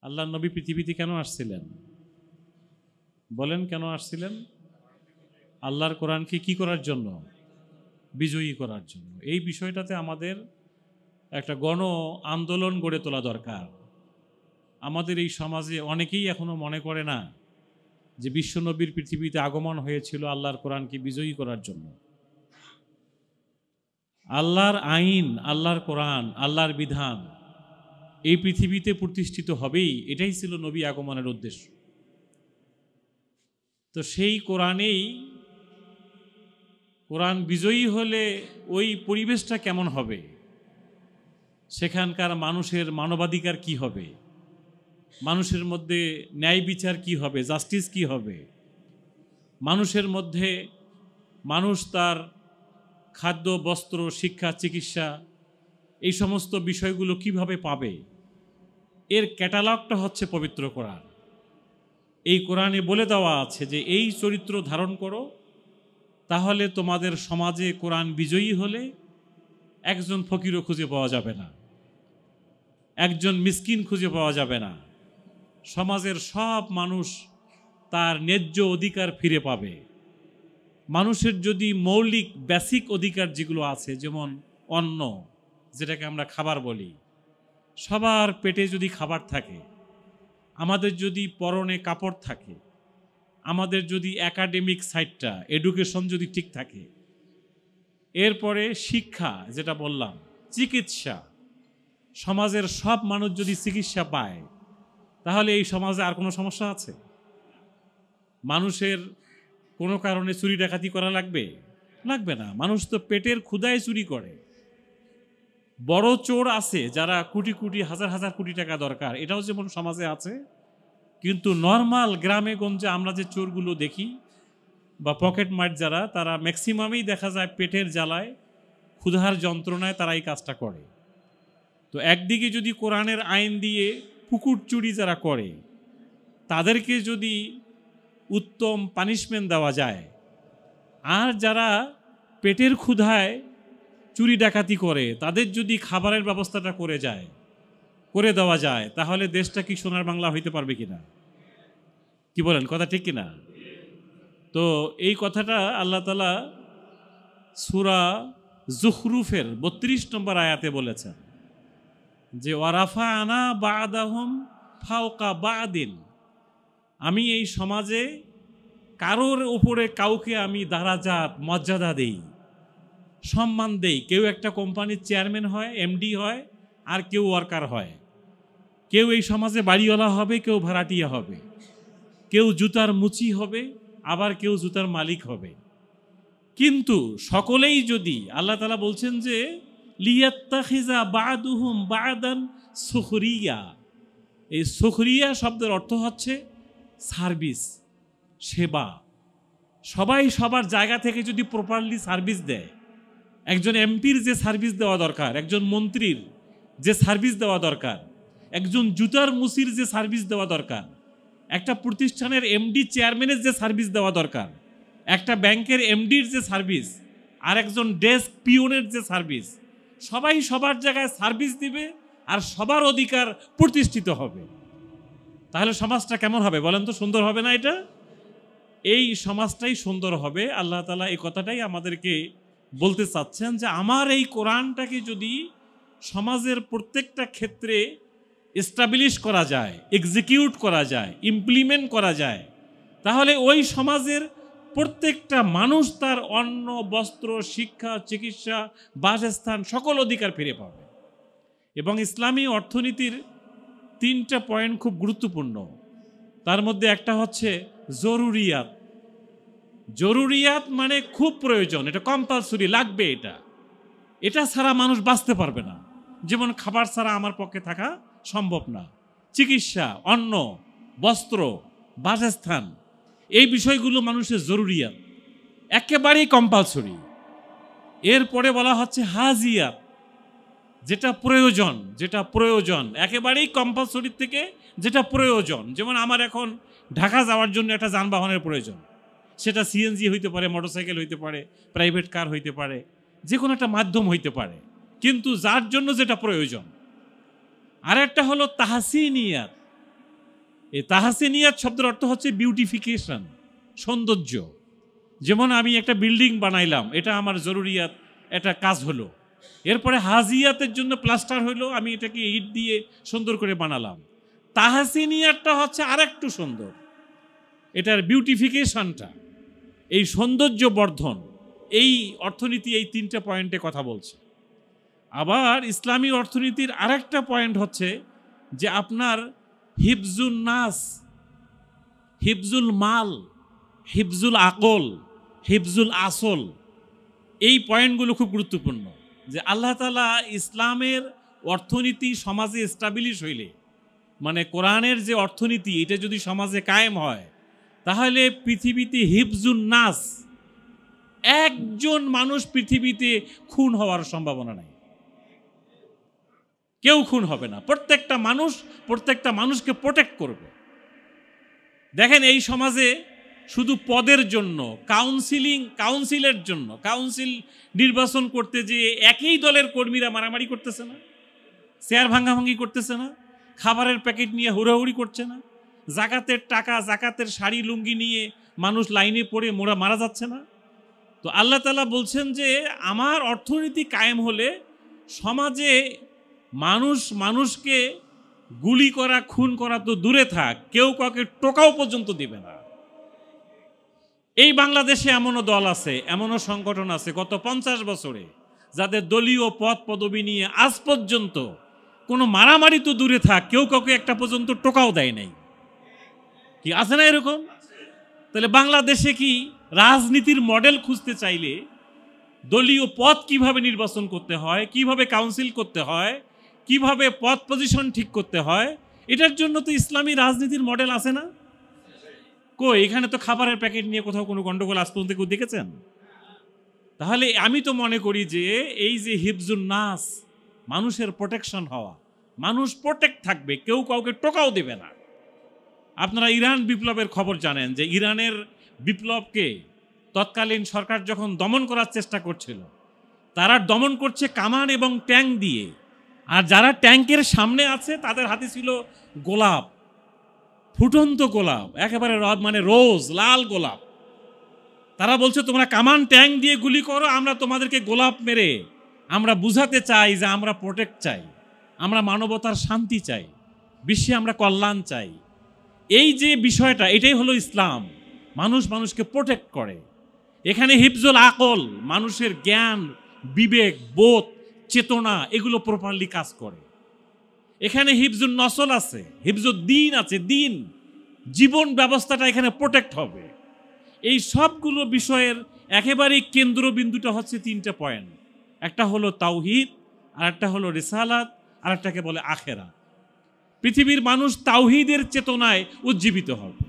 আল্লাহ নবী পৃথিবীতে কেন আসছিলেন? বলেন, কেন আসছিলেন? আল্লাহর কোরআনকে কি করার জন্য? বিজয়ী করার জন্য। এই বিষয়টাতে আমাদের একটা গণ আন্দোলন গড়ে তোলা দরকার। আমাদের এই সমাজে অনেকেই এখনো মনে করে না যে বিশ্বনবীর পৃথিবীতে আগমন হয়েছিল আল্লাহর কোরআনকে বিজয়ী করার জন্য। আল্লাহর আইন, আল্লাহর কোরআন, আল্লাহর বিধান এই পৃথিবীতে প্রতিষ্ঠিত হবেই, এটাই ছিল নবী আগমনের উদ্দেশ্য। তো সেই কোরআন বিজয়ী হলে ওই পরিবেশটা কেমন হবে, সেখানকার মানুষের মানবাধিকার কি হবে, মানুষের মধ্যে ন্যায় বিচার কি হবে, জাস্টিস কি হবে, মানুষের মধ্যে মানুষ তার খাদ্য, বস্ত্র, শিক্ষা, চিকিৎসা এই সমস্ত বিষয়গুলো কিভাবে পাবে, এর ক্যাটালগটা হচ্ছে পবিত্র কোরআন। এই কোরআনে বলে দেওয়া আছে যে এই চরিত্র ধারণ করো, তাহলে তোমাদের সমাজে কোরআন বিজয়ী হলে একজন ফকিরও খুঁজে পাওয়া যাবে না, একজন মিসকিন খুঁজে পাওয়া যাবে না। সমাজের সব মানুষ তার ন্যায্য অধিকার ফিরে পাবে। মানুষের যদি মৌলিক বেসিক অধিকার যেগুলো আছে, যেমন অন্ন, যেটাকে আমরা খাবার বলি, সবার পেটে যদি খাবার থাকে, আমাদের যদি পরনে কাপড় থাকে, আমাদের যদি একাডেমিক সাইডটা, এডুকেশন যদি ঠিক থাকে, এরপরে শিক্ষা যেটা বললাম, চিকিৎসা, সমাজের সব মানুষ যদি চিকিৎসা পায়, তাহলে এই সমাজে আর কোনো সমস্যা আছে? মানুষের কোনো কারণে চুরি ডাকাতি করা লাগবে না। মানুষ তো পেটের ক্ষুধায় চুরি করে। বড় চোর আছে যারা কোটি কোটি, হাজার হাজার কোটি টাকা দরকার, এটাও যেমন সমাজে আছে। কিন্তু নর্মাল গ্রামে গঞ্জে আমরা যে চোরগুলো দেখি বা পকেট মার যারা, তারা ম্যাক্সিমামই দেখা যায় পেটের জ্বালায়, ক্ষুধার যন্ত্রণায় তারা এই কাজটা করে। তো একদিকে যদি কোরআনের আইন দিয়ে পুকুর চুরি যারা করে তাদেরকে যদি উত্তম পানিশমেন্ট দেওয়া যায়, আর যারা পেটের ক্ষুধায় চুরি ডাকাতি করে তাদের যদি খাবারের ব্যবস্থাটা করে দেওয়া যায়, তাহলে দেশটা কি সোনার বাংলা হইতে পারবে কিনা? কি বলেন, কথা ঠিক কিনা? তো এই কথাটা আল্লাহ তাআলা সূরা যুখরুফের 32 নম্বর আয়াতে বলেছেন যে ওয়ারাফা'না বা'দাহুম ফাওকা বা'দিন, আমি এই সমাজে কারোর উপরে কাউকে আমি দারাজাত, মর্যাদা দেই, সম্মান দেই। কেউ একটা কোম্পানির চেয়ারম্যান হয়, এমডি হয়, আর কেউ ওয়ার্কার হয়। কেউ এই সমাজে বাড়িওয়ালা হবে, কেউ ভাড়াটিয়া হবে, কেউ জুতার মুচি হবে, আবার কেউ জুতার মালিক হবে। কিন্তু সকলেই যদি, আল্লাহ তাআলা বলছেন যে লিয়াত্তাখিজা বা'দুহুম বা'দান সুখরিয়া, এই সুখরিয়া শব্দের অর্থ হচ্ছে সার্ভিস, সেবা। সবাই সবার জায়গা থেকে যদি প্রপারলি সার্ভিস দেয়, একজন এমপির যে সার্ভিস দেওয়া দরকার, একজন মন্ত্রীর যে সার্ভিস দেওয়া দরকার, একজন জুতার মুচির যে সার্ভিস দেওয়া দরকার, একটা প্রতিষ্ঠানের এমডি চেয়ারম্যানের যে সার্ভিস দেওয়া দরকার, একটা ব্যাংকের এমডির যে সার্ভিস, আর একজন ডেস্ক পিওনের যে সার্ভিস, সবাই সবার জায়গায় সার্ভিস দিবে আর সবার অধিকার প্রতিষ্ঠিত হবে। তাহলে সমাজটা কেমন হবে বলেন তো? সুন্দর হবে না? এটা, এই সমাজটাই সুন্দর হবে। আল্লাহ তাআলা এই কথাটাই আমাদেরকে বলতে চাচ্ছেন যে আমার এই কোরআনটাকে যদি সমাজের প্রত্যেকটা ক্ষেত্রে এস্টাবলিশ করা যায়, এক্সিকিউট করা যায়, ইমপ্লিমেন্ট করা যায়, তাহলে ওই সমাজের প্রত্যেকটা মানুষ তার অন্ন, বস্ত্র, শিক্ষা, চিকিৎসা, বাসস্থান সকল অধিকার ফিরে পাবে। এবং ইসলামী অর্থনীতির 3টা পয়েন্ট খুব গুরুত্বপূর্ণ। তার মধ্যে একটা হচ্ছে জরুরিয়াত। জরুরিয়াত মানে খুব প্রয়োজন, এটা কম্পালসরি, লাগবে, এটা ছাড়া মানুষ বাঁচতে পারবে না। যেমন খাবার ছাড়া আমার পক্ষে থাকা সম্ভব না, চিকিৎসা, অন্ন, বস্ত্র, বাসস্থান, এই বিষয়গুলো মানুষের জরুরিয়াত, একেবারেই কম্পালসরি। এরপরে বলা হচ্ছে হাজিয়াত, যেটা প্রয়োজন, একেবারেই কম্পালসরি থেকে যেটা প্রয়োজন। যেমন আমার এখন ঢাকা যাওয়ার জন্য একটা যানবাহনের প্রয়োজন, সেটা সিএনজি হইতে পারে, মোটরসাইকেল হইতে পারে, প্রাইভেট কার হইতে পারে, যে কোনো একটা মাধ্যম হইতে পারে, কিন্তু যার জন্য যেটা প্রয়োজন। আর একটা হলো তাহসিনিয়াত, এই তাহসিনিয়াত শব্দের অর্থ হচ্ছে বিউটিফিকেশন, সৌন্দর্য। যেমন আমি একটা বিল্ডিং বানাইলাম, এটা আমার জরুরিয়াত, এটা কাজ হলো। এরপরে হাজিয়াতের জন্য প্লাস্টার হলো, আমি এটাকে ইট দিয়ে সুন্দর করে বানালাম। তাহসিনিয়াতটা হচ্ছে আর একটু সুন্দর, এটার বিউটিফিকেশনটা, এই সৌন্দর্য বর্ধন, এই অর্থনীতি এই তিনটা পয়েন্টে কথা বলছে। আবার ইসলামী অর্থনীতির আরেকটা পয়েন্ট হচ্ছে যে আপনার হিফজুল নাস, হিফজুল মাল, হিফজুল আকল, হিফজুল আসল, এই পয়েন্টগুলো খুব গুরুত্বপূর্ণ। যে আল্লাহ তাআলা ইসলামের অর্থনীতি সমাজে এস্টাবলিশ হইলে, মানে কোরআনের যে অর্থনীতি এটা যদি সমাজে কায়েম হয়, তাহলে পৃথিবীতে হিফজুল নাস, একজন মানুষ পৃথিবীতে খুন হওয়ার সম্ভাবনা নাই। কেউ খুন হবে না, প্রত্যেকটা মানুষকে প্রোটেক্ট করবে। দেখেন এই সমাজে শুধু পদের জন্য, কাউন্সিলের জন্য, কাউন্সিল নির্বাচন করতে যে একই দলের কর্মীরা মারামারি করতেছে না, চেয়ার ভাঙাভাঙি করতেছে না, খাবারের প্যাকেট নিয়ে হুড়াহুড়ি করছে না, জাকাতের টাকা, জাকাতের শাড়ি লুঙ্গি নিয়ে মানুষ লাইনে পড়ে মারা যাচ্ছে না। তো আল্লাহ তাআলা বলছেন যে আমার অর্থনীতি কায়েম হলে সমাজে মানুষকে গুলি করা, খুন করা তো দূরে থাক, কেউ কাউকে টোকাও পর্যন্ত দিবে না। এই বাংলাদেশে এমনও দল আছে, এমনও সংগঠন আছে গত 50 বছরে যাদের দলীয় পদ পদবি নিয়ে আজ পর্যন্ত কোনো মারামারি তো দূরে থাক, কেউ কাউকে একটা পর্যন্ত টোকাও দেয় নাই। কি আছে না এরকম? তাহলে বাংলাদেশে কি রাজনীতির মডেল খুঁজতে চাইলে দলীয় পদ কিভাবে নির্বাচন করতে হয়, কিভাবে কাউন্সিল করতে হয়, কিভাবে পদ পজিশন ঠিক করতে হয়, এটার জন্য তো ইসলামী রাজনীতির মডেল আছে না? কই, এখানে তো খাবারের প্যাকেট নিয়ে কোথাও কোনো গন্ডগোল আজ পর্যন্ত কেউ দেখেছেন? তাহলে আমি তো মনে করি যে এই যে হিফজুন নাস, মানুষের প্রোটেকশন হওয়া, মানুষ প্রোটেক্ট থাকবে, কেউ কাউকে টোকাও দেবে না। আপনারা ইরান বিপ্লবের খবর জানেন যে ইরানের বিপ্লবকে তৎকালীন সরকার যখন দমন করার চেষ্টা করছিল, তারা দমন করছে কামান এবং ট্যাঙ্ক দিয়ে, আর যারা ট্যাঙ্কের সামনে আছে তাদের হাতে ছিল গোলাপ, ফুটন্ত গোলাপ, একেবারে মানে রোজ, লাল গোলাপ। তারা বলছে তোমরা কামান ট্যাঙ্ক দিয়ে গুলি করো, আমরা তোমাদেরকে গোলাপ মেরে আমরা বুঝাতে চাই যে আমরা প্রোটেক্ট চাই, আমরা মানবতার শান্তি চাই, বিশ্বে আমরা কল্যাণ চাই। এই যে বিষয়টা, এটাই হলো ইসলাম, মানুষকে প্রোটেক্ট করে। এখানে হিফজুল আকল, মানুষের জ্ঞান, বিবেক, বোধ, চেতনা, এগুলো প্রপারলি কাজ করে। এখানে হিফজুল নসল আছে, হিফজুল দিন আছে, দিন, জীবন ব্যবস্থাটা এখানে প্রোটেক্ট হবে। এই সবগুলো বিষয়ের একেবারেই কেন্দ্রবিন্দুটা হচ্ছে তিনটা পয়েন্ট। একটা হলো তাওহীদ, আর একটা হলো রিসালাত, আর একটাকে বলে আখেরাত। পৃথিবীর মানুষ তাওহীদের চেতনায় উজ্জীবিত হবে।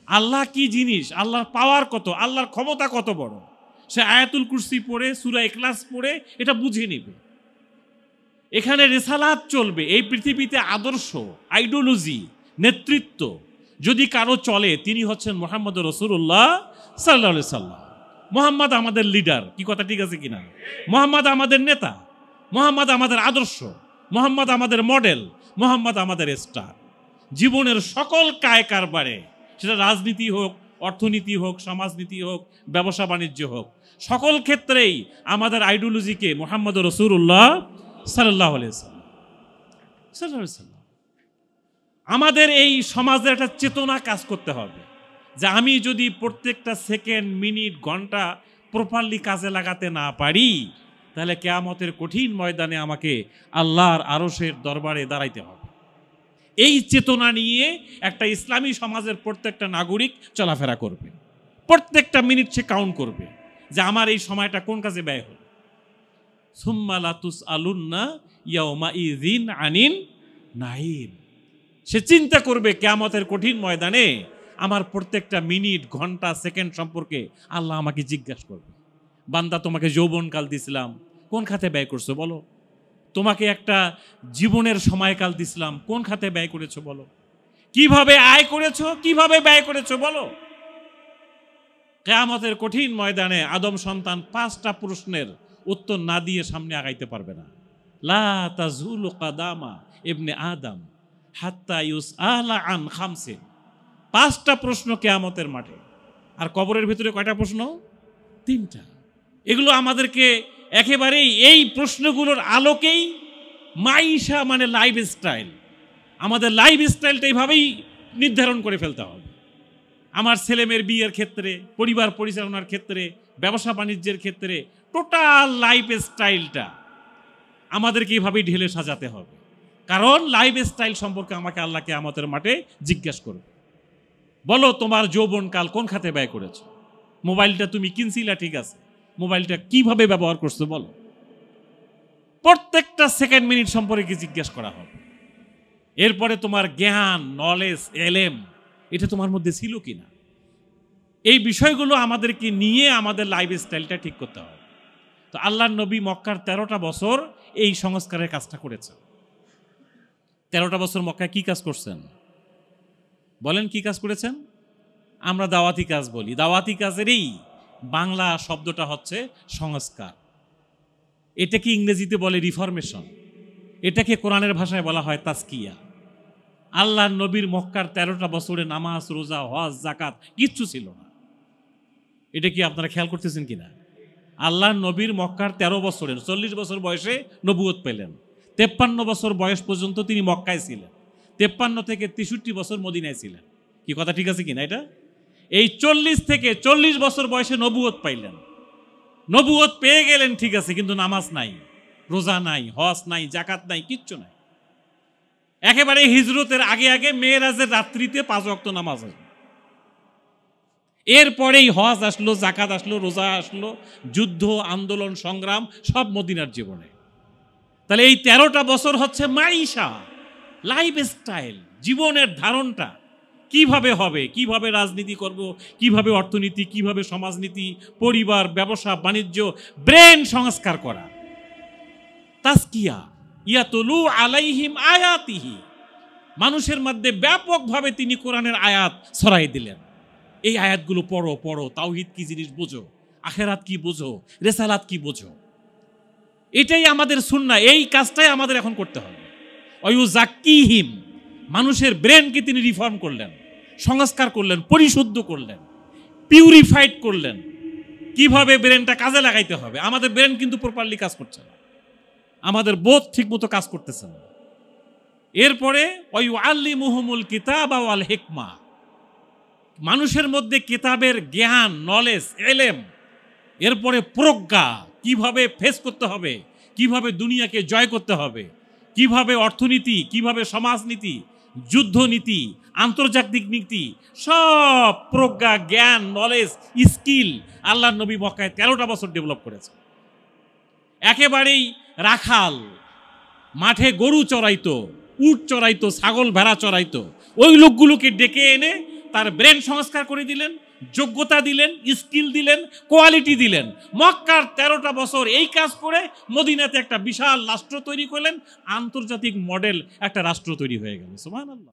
আল্লাহ কি জিনিস, আল্লাহর পাওয়ার কত, আল্লাহর ক্ষমতা কত বড়, সে আয়াতুল কুরসি পড়ে, সূরা ইখলাস পড়ে এটা বুঝে নিবে। এখানে রিসালাত চলবে। এই পৃথিবীতে আদর্শ, আইডিওলজি, নেতৃত্ব যদি কারো চলে, তিনি হচ্ছেন মুহাম্মদ রাসূলুল্লাহ সাল্লাল্লাহু আলাইহি সাল্লাম। মুহাম্মদ আমাদের লিডার, কি কথা ঠিক আছে কিনা? মুহাম্মদ আমাদের নেতা, মুহাম্মদ আমাদের আদর্শ, মুহাম্মদ আমাদের মডেল, মুহাম্মদ আমাদের স্টার। জীবনের সকল কায় কারবারে, সেটা রাজনীতি হোক, অর্থনীতি হোক, সমাজনীতি হোক, ব্যবসা বাণিজ্য হোক, সকল ক্ষেত্রেই আমাদের আইডিওলজিকে মুহাম্মদ রাসূলুল্লাহ সাল্লাল্লাহু আলাইহি সাল্লাম। আমাদের এই সমাজের একটা চেতনা কাজ করতে হবে যে আমি যদি প্রত্যেকটা সেকেন্ড, মিনিট, ঘন্টা প্রপারলি কাজে লাগাতে না পারি, তাহলে কিয়ামতের কঠিন ময়দানে আমাকে আল্লাহর আরশের দরবারে দাঁড়াইতে হবে। এই চেতনা নিয়ে একটা ইসলামী সমাজের প্রত্যেকটা নাগরিক চলাফেরা করবে, প্রত্যেকটা মিনিট সে কাউন্ট করবে যে আমার এই সময়টা কোন কাজে ব্যয় হল। সুম্মা লা তুসআলুন্না ইয়াউমাইযিন আনিন নাঈম। সে চিন্তা করবে কিয়ামতের কঠিন ময়দানে আমার প্রত্যেকটা মিনিট, ঘন্টা, সেকেন্ড সম্পর্কে আল্লাহ আমাকে জিজ্ঞাসা করবে। বান্দা, তোমাকে যৌবনকাল দিছিলাম, কোন খাতে ব্যয় করছো বলো? তোমাকে একটা জীবনের সময়কাল দিছিলাম, কোন খাতে ব্যয় করেছো বলো? কিভাবে আয় করেছো, কিভাবে ব্যয় করেছো বলো? কিয়ামতের কঠিন ময়দানে আদম সন্তান 5টা প্রশ্নের উত্তর না দিয়ে সামনে আগাইতে পারবে না। লা তাজুলু কাদামা ইবনে আদম হাত্তা ইউসআলা আন খামসিন, 5টা প্রশ্ন কিয়ামতের মাঠে। আর কবরের ভিতরে কয়টা প্রশ্ন? 3টা। এগুলো আমাদেরকে একেবারেই এই প্রশ্নগুলোর আলোকেই মাইশা মানে লাইফ স্টাইল, আমাদের লাইফ স্টাইলটা এইভাবেই নির্ধারণ করে ফেলতে হবে। আমার ছেলেমেয়ের বিয়ের ক্ষেত্রে, পরিবার পরিচালনার ক্ষেত্রে, ব্যবসা বাণিজ্যের ক্ষেত্রে টোটাল লাইফ স্টাইলটা আমাদেরকে এইভাবেই ঢেলে সাজাতে হবে। কারণ লাইফ স্টাইল সম্পর্কে আমাকে আল্লাহ কিয়ামতের মাঠে জিজ্ঞাসা করবে। বলো তোমার যৌবনকাল কোন খাতে ব্যয় করেছো? মোবাইলটা তুমি কিনছিলা, ঠিক আছে, মোবাইলটা কিভাবে ব্যবহার করছো বলো। প্রত্যেকটা সেকেন্ড মিনিট সম্পর্কে জিজ্ঞাসা করা হবে। এরপরে তোমার জ্ঞান, নলেজ, এলেম এটা তোমার মধ্যে ছিল কিনা, এই বিষয়গুলো আমাদেরকে নিয়ে আমাদের লাইফ স্টাইলটা ঠিক করতে হবে। তো আল্লাহর নবী মক্কার 13টা বছর এই সংস্কারের কাজটা করেছেন। 13টা বছর মক্কায় কি কাজ করছেন বলেন? কি কাজ করেছেন? আমরা দাওয়াতি কাজ বলি। দাওয়াতি কাজেরই বাংলা শব্দটা হচ্ছে সংস্কার। এটাকে ইংরেজিতে বলে রিফরমেশন, এটাকে কোরআনের ভাষায় বলা হয় তাজকিয়া। আল্লাহর নবীর মক্কার 13টা বছরে নামাজ, রোজা, হজ, জাকাত কিচ্ছু ছিল না। এটা কি আপনারা খেয়াল করতেছেন কিনা? আল্লাহর নবীর মক্কার 13 বছরের 40 বছর বয়সে নবুয়ত পেলেন। 53 বছর বয়স পর্যন্ত তিনি মক্কায় ছিলেন। 53 থেকে 63 বছর মদিনায় ছিলেন। কি কথা ঠিক আছে কিনা? এটা এই 40 থেকে 40 বছর বয়সে নবুয়ত পাইলেন। নবুয়ত পেয়ে গেলেন, ঠিক আছে, কিন্তু নামাজ নাই, রোজা নাই, হজ নাই, জাকাত নাই, কিচ্ছু নাই। একেবারে হিজরতের আগে আগে মেরাজের রাত্রিতে 5 ওয়াক্ত নামাজ আসলো। এরপরেই হজ আসলো, জাকাত আসলো, রোজা আসলো, যুদ্ধ, আন্দোলন, সংগ্রাম সব মদিনার জীবনে। তাহলে এই 13টা বছর হচ্ছে মাইশা, লাইফ স্টাইল, জীবনের ধারণটা কিভাবে হবে, কিভাবে রাজনীতি করব, কিভাবে অর্থনীতি, কিভাবে সমাজনীতি, পরিবার, ব্যবসা বাণিজ্য, ব্রেন সংস্কার করা। তাজকিয়া, ইয়াতুলু আলাইহিম আয়াতিহি, মানুষের মধ্যে ব্যাপকভাবে তিনি কোরআনের আয়াত ছড়াই দিলেন। এই আয়াতগুলো পড়ো পড়ো, তাওহীদ কি জিনিস বোঝো, আখেরাত কি বোঝো, রেসালাত কি বোঝো। এটাই আমাদের সুন্নাহ, এই কাজটাই আমাদের এখন করতে হবে। ওয়ুযাক্কিহিম, মানুষের ব্রেনকে তিনি রিফর্ম করলেন, সংস্কার করলেন, পরিশুদ্ধ করলেন, পিউরিফাইড করলেন। কিভাবে ব্রেনটা কাজে লাগাইতে হবে। আমাদের ব্রেন কিন্তু প্রপারলি কাজ করছে না, আমাদের বোধ ঠিক মতো কাজ করতেছে না। এরপরে ওয়ুআল্লিমুহুমুল কিতাবা ওয়াল হিকমা, মানুষের মধ্যে কিতাবের জ্ঞান, নলেজ, এলেম, এরপরে প্রজ্ঞা, কিভাবে ফেস করতে হবে, কিভাবে দুনিয়াকে জয় করতে হবে, কিভাবে অর্থনীতি, কিভাবে সমাজনীতি, যুদ্ধনীতি, আন্তর্জাতিক নীতি, সব প্রজ্ঞা, জ্ঞান, নলেজ, স্কিল আল্লাহর নবী মক্কায় 13টা বছর ডেভেলপ করেছে। একেবারেই রাখাল, মাঠে গরু চড়াইতো, উট চড়াইতো, ছাগল ভেড়া চড়াইতো, ওই লোকগুলোকে ডেকে এনে তার ব্রেন সংস্কার করে দিলেন, যোগ্যতা দিলেন, স্কিল দিলেন, কোয়ালিটি দিলেন। মক্কার 13টা বছর এই কাজ করে মদিনাতে একটা বিশাল রাষ্ট্র তৈরি করলেন, আন্তর্জাতিক মডেল একটা রাষ্ট্র তৈরি হয়ে গেল। সুবহানাল্লাহ।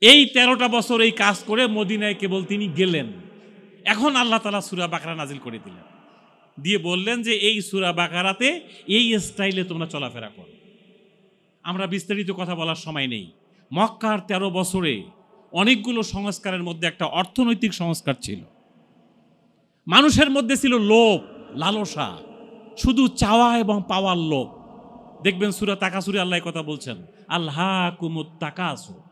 এই 13টা বছর এই কাজ করে মদিনায় কেবল তিনি গেলেন। এখন আল্লাহ তাআলা সূরা বাকারা নাজিল করে দিলেন, দিয়ে বললেন যে এই সূরা বাকারাতে এই স্টাইলে তোমরা চলাফেরা করো। আমরা বিস্তারিত কথা বলার সময় নেই। মক্কার 13 বছরে অনেকগুলো সংস্কারের মধ্যে একটা অর্থনৈতিক সংস্কার ছিল। মানুষের মধ্যে ছিল লোভ, লালসা, শুধু চাওয়া এবং পাওয়ার লোভ। দেখবেন সূরা তাকাসুরে আল্লাহ কথা বলছেন, আলহাকুমুত তাকাসুর।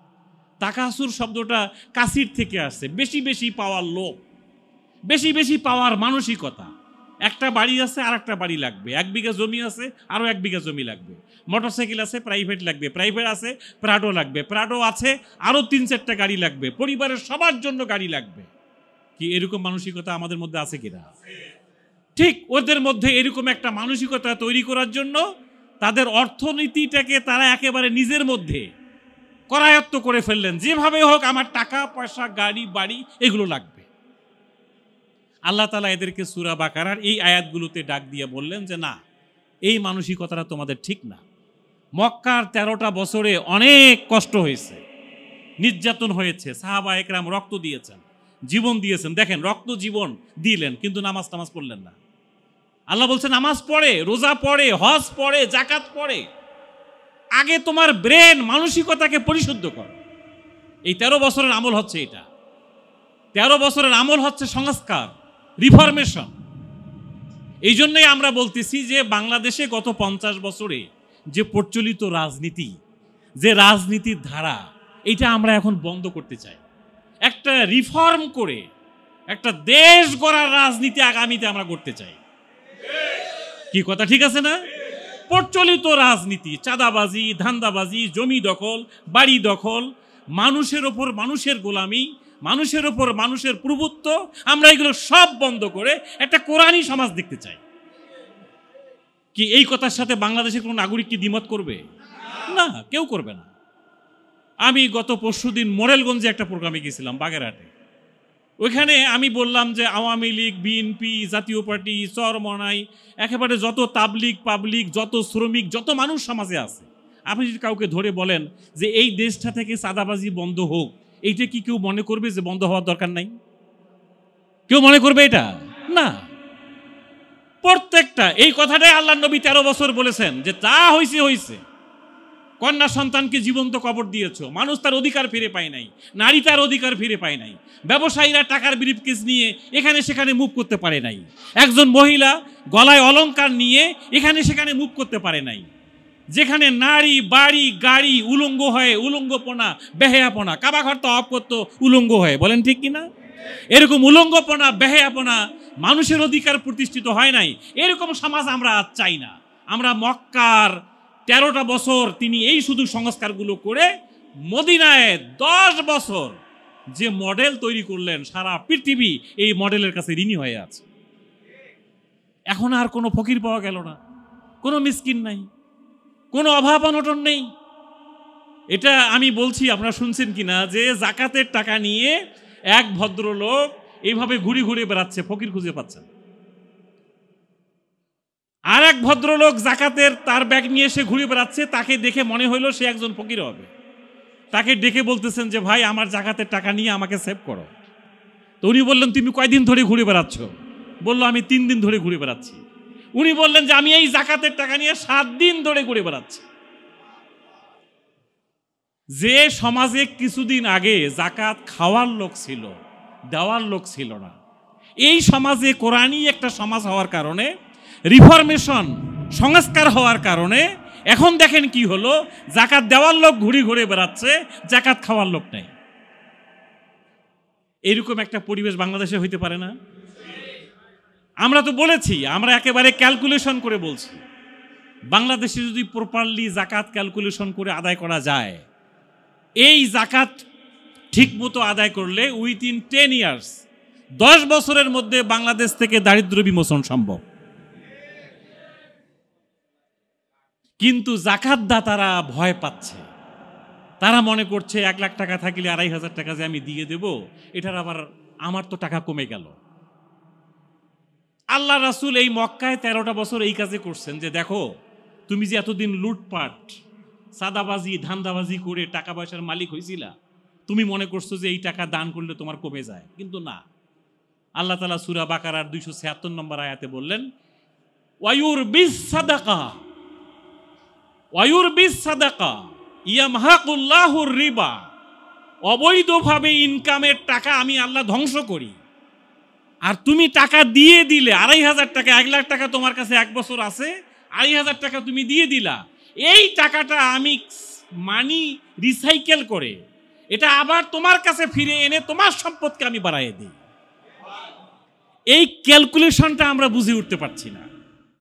তাকাসুর শব্দটা কাসির থেকে আসছে, বেশি বেশি পাওয়ার লোভ, বেশি বেশি পাওয়ার মানসিকতা। একটা বাড়ি আছে, আর একটা বাড়ি লাগবে, 1 বিঘা জমি আছে, আরও 1 বিঘা জমি লাগবে, মোটরসাইকেল আছে, প্রাইভেট লাগবে, প্রাইভেট আছে, প্রাডো লাগবে, প্রাডো আছে, আরও 3-4টা গাড়ি লাগবে, পরিবারের সবার জন্য গাড়ি লাগবে। কি এরকম মানসিকতা আমাদের মধ্যে আছে কিনা? ঠিক ওদের মধ্যে এরকম একটা মানসিকতা তৈরি করার জন্য তাদের অর্থনীতিটাকে তারা একেবারে নিজের মধ্যে করায়ত্ত করে ফেললেন। যেভাবে হোক আমার টাকা পয়সা, গাড়ি বাড়ি এগুলো লাগবে। আল্লাহ তাআলা এদেরকে সূরা বাকারার এই আয়াতগুলোতে ডাক দিয়ে বললেন যে না, এই মানসিকতাটা তোমাদের ঠিক না। মক্কার 13টা বছরে অনেক কষ্ট হয়েছে, নির্যাতন হয়েছে, সাহাবা একরাম রক্ত দিয়েছেন, জীবন দিয়েছেন। দেখেন, রক্ত জীবন দিলেন, কিন্তু নামাজ পড়লেন না। আল্লাহ বলছে নামাজ পড়ে, রোজা পড়ে, হজ পড়ে, জাকাত পড়ে, আগে তোমার ব্রেন মানসিকতাকে পরিশুদ্ধ করো। এই 13 বছরের আমল হচ্ছে এটা। 13 বছরের আমল হচ্ছে সংস্কার, রিফরমেশন। এই জন্যই আমরা বলতেছি যে বাংলাদেশে গত 50 বছরে যে প্রচলিত রাজনীতি, যে রাজনীতির ধারা, এটা আমরা এখন বন্ধ করতে চাই। একটা রিফর্ম করে একটা দেশ গড়ার রাজনীতি আগামীতে আমরা করতে চাই। কি কথা ঠিক আছে না? প্রচলিত রাজনীতি, চাঁদাবাজি, ধান্দাবাজি, জমি দখল, বাড়ি দখল, মানুষের ওপর মানুষের গোলামি, মানুষের ওপর মানুষের প্রভুত্ব, আমরা এগুলো সব বন্ধ করে একটা কোরআনী সমাজ দেখতে চাই। কি এই কথার সাথে বাংলাদেশের কোনো নাগরিক কি দ্বিমত করবে? না, কেউ করবে না। আমি গত পরশুদিন মোরেলগঞ্জে একটা প্রোগ্রামে গেছিলাম, বাগেরহাটে। ওইখানে আমি বললাম যে আওয়ামী লীগ, বিএনপি, জাতীয় পার্টি, চরমনাই, একেবারে যত তাবলিগ পাবলিক, যত শ্রমিক, যত মানুষ সমাজে আছে, আপনি যদি কাউকে ধরে বলেন যে এই দেশটা থেকে চাঁদাবাজি বন্ধ হোক, এইটা কি কেউ মনে করবে যে বন্ধ হওয়ার দরকার নাই? কেউ মনে করবে এটা? না। প্রত্যেকটা এই কথাটাই আল্লাহ নবী 13 বছর বলেছেন যে যা হয়েছে হয়েছে। কন্যা সন্তানকে জীবন্ত কবর দিয়েছ, মানুষ তার অধিকার ফিরে পায় নাই, নারী তার অধিকার ফিরে পায় নাই, ব্যবসায়ীরা টাকার ব্রিফকেস নিয়ে এখানে সেখানে মুভ করতে পারে নাই, একজন মহিলা গলায় অলংকার নিয়ে এখানে সেখানে মুভ করতে পারে নাই, যেখানে নারী বাড়ি গাড়ি উলঙ্গ হয়ে, উলঙ্গপনা বেহেয়াপনা, কাবা ঘর তো অফ করতো উলঙ্গ হয়ে, বলেন ঠিক কিনা? এরকম উলঙ্গপনা বেহেয়াপনা, মানুষের অধিকার প্রতিষ্ঠিত হয় নাই, এরকম সমাজ আমরা আজ চাই না। আমরা মক্কার 13টা বছর তিনি এই শুধু সংস্কারগুলো করে মদিনায় 10 বছর যে মডেল তৈরি করলেন, সারা পৃথিবী এই মডেলের কাছে ঋণী হয়ে আছে। এখন আর কোনো ফকির পাওয়া গেল না, কোনো মিসকিন নাই, কোনো অভাব অনটন নেই। এটা আমি বলছি, আপনারা শুনছেন কিনা, যে জাকাতের টাকা নিয়ে এক ভদ্রলোক এইভাবে ঘুরে ঘুরে বেড়াচ্ছে, ফকির খুঁজে পাচ্ছেন। আর এক ভদ্রলোক জাকাতের তার ব্যাগ নিয়ে এসে ঘুরে বেড়াচ্ছে, তাকে দেখে মনে হইলো সে একজন ফকির হবে। তাকে ডেকে বলতেছেন যে ভাই আমার জাকাতের টাকা নিয়ে আমাকে সেভ করো। তো উনি বললেন তুমি কয়দিন ধরে ঘুরে বেড়াচ্ছ? বললো আমি 3 দিন ধরে ঘুরে বেড়াচ্ছি। উনি বললেন যে আমি এই জাকাতের টাকা নিয়ে 7 দিন ধরে ঘুরে বেড়াচ্ছি। যে সমাজে কিছুদিন আগে জাকাত খাওয়ার লোক ছিল, দেওয়ার লোক ছিল না, এই সমাজে কোরআনই একটা সমাজ হওয়ার কারণে, রিফরমেশন সংস্কার হওয়ার কারণে এখন দেখেন কি হলো, জাকাত দেওয়ার লোক ঘুরে ঘুরে বেড়াচ্ছে, জাকাত খাওয়ার লোক নেই। এইরকম একটা পরিবেশ বাংলাদেশে হইতে পারে না? আমরা তো বলেছি, আমরা একেবারে ক্যালকুলেশন করে বলছি, বাংলাদেশে যদি প্রপারলি জাকাত ক্যালকুলেশন করে আদায় করা যায়, এই জাকাত ঠিক মতো আদায় করলে উইথিন 10 ইয়ার্স, 10 বছরের মধ্যে বাংলাদেশ থেকে দারিদ্র বিমোচন সম্ভব। কিন্তু জাকাত দাতারা ভয় পাচ্ছে, তারা মনে করছে 1 লাখ টাকা থাকলে 2,500 টাকা যে আমি দিয়ে দেব, এটার আবার আমার তো টাকা কমে গেল। আল্লাহ রাসূল এই মক্কায় 13টা বছর এই কাজে করছেন যে দেখো তুমি যে এতদিন লুটপাট, সাদাবাজি, ধান্দাবাজি করে টাকা পয়সার মালিক হয়েছিলা, তুমি মনে করছো যে এই টাকা দান করলে তোমার কমে যায়, কিন্তু না। আল্লাহ তাআলা সূরা বাকারার 276 নম্বর আয়াতে বললেন ওয়ায়ুরবিস সাদাকা, ওয়ায়ুরবিস সাদাকা ইয়ামহাকুল্লাহুর রিবা, অবৈধভাবে ইনকামের টাকা আমি আল্লাহ ধ্বংস করি। আর তুমি টাকা দিয়ে দিলে 2,500 টাকা, 1 লাখ টাকা তোমার কাছে 1 বছর আছে, 2,500 টাকা তুমি দিয়ে দিলা, এই টাকাটা আমি মানি রিসাইকেল করে এটা আবার তোমার কাছে ফিরে এনে তোমার সম্পদকে আমি বাড়াইয়ে দিই। এই ক্যালকুলেশনটা আমরা বুঝে উঠতে পারছি না।